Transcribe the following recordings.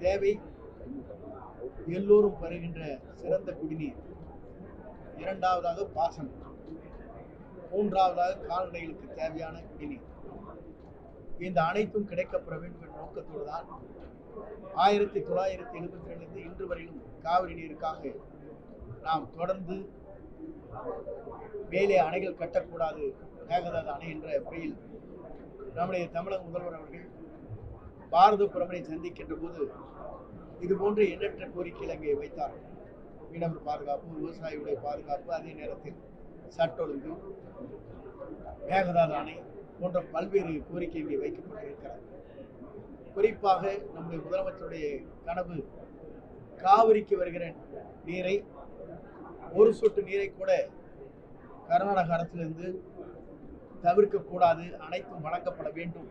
தேவை எல்லோரும் பெறுகின்ற சிறந்த குடிநீர், இரண்டாவதாக பாசனம், மூன்றாவதாக கால்நடைகளுக்கு தேவையான குடிநீர். இந்த அனைத்தும் கிடைக்கப்பெற வேண்டும் என்ற நோக்கத்தோடு தான் 1972 இன்று வரையிலும் காவிரி நீருக்காக நாம் தொடர்ந்து மேலே அணைகள் கட்டக்கூடாது, மேகதாது அணை என்ற முறையில் நம்முடைய தமிழக முதல்வர் அவர்கள் பாரத பிரதமரை சந்திக்கின்ற போது இது போன்ற எண்ணற்ற கோரிக்கைகள் அங்கே வைத்தார். மீனவர் பாதுகாப்பு, விவசாயிகளுடைய பாதுகாப்பு, அதே நேரத்தில் சட்ட ஒழுங்கு, மேகதாது அணை போன்ற பல்வேறு கோரிக்கை இங்கே வைக்கப்பட்டிருக்கிறது. குறிப்பாக நம்முடைய முதலமைச்சருடைய கனவு காவிரிக்கு வருகிற நீரை, ஒரு சொட்டு நீரை கூட கர்நாடக அரசிலிருந்து தவிர்க்கக்கூடாது, அனைத்தும் வழங்கப்பட வேண்டும்,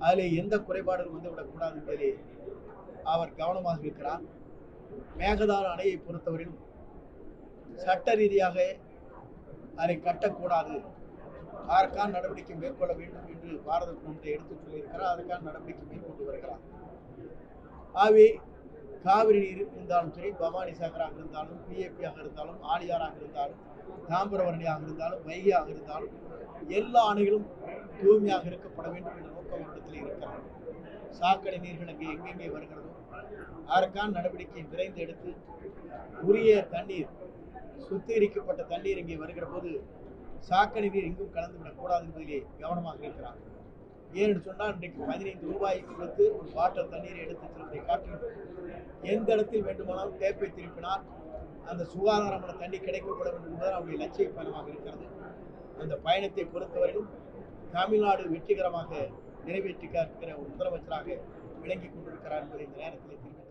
அதில் எந்த குறைபாடுகள் வந்துவிடக்கூடாது என்பதிலே அவர் கவனமாக இருக்கிறார். மேகதாது அணையை பொறுத்தவரையிலும் சட்ட ரீதியாக அதை கட்டக்கூடாது, அதற்கான நடவடிக்கை மேற்கொள்ள வேண்டும் என்று பாரத பிரதமரை எடுத்துச் சொல்லியிருக்கிறார். அதற்கான நடவடிக்கை மேற்கொண்டு வருகிறார். ஆகவே காவிரி நீர் இருந்தாலும் சரி, பவானி சாகராக இருந்தாலும், பிஏபியாக இருந்தாலும், ஆலியாராக இருந்தாலும், தாமிரபரணியாக இருந்தாலும், வைகையாக இருந்தாலும், எல்லா அணைகளும் தூய்மையாக இருக்கப்பட வேண்டும் என்ற நோக்கம் அவரிடத்தில் இருக்கிறது. சாக்கடை நீர்கள் அங்கே எங்கெங்கே வருகிறதோ அதற்கான நடவடிக்கை விரைந்து எடுத்து உரிய தண்ணீர், சுத்திகரிக்கப்பட்ட தண்ணீர் இங்கே வருகிற போது சாக்கடை நீர் எங்கும் கலந்துவிடக்கூடாது என்பதிலே கவனமாக இருக்கிறார். ஏனென்று சொன்னால் இன்றைக்கு 15 ரூபாய் கொடுத்து ஒரு பாட்டில் தண்ணீரை எடுத்து செல்வதை காட்டிலும் எந்த இடத்தில் வேண்டுமானாலும் டேப்பை திருப்பினால் அந்த சுகாதாரமான தண்ணி கிடைக்கப்பட வேண்டும் என்பது அவருடைய லட்சிய பயணமாக இருக்கிறது. அந்த பயணத்தை பொறுத்தவரையிலும் தமிழ்நாடு வெற்றிகரமாக நிறைவேற்றிருக்கிற ஒரு முதலமைச்சராக விளங்கிக் கொண்டிருக்கிறார் என்பதை இந்த நேரத்தில் தெரிவித்தார்.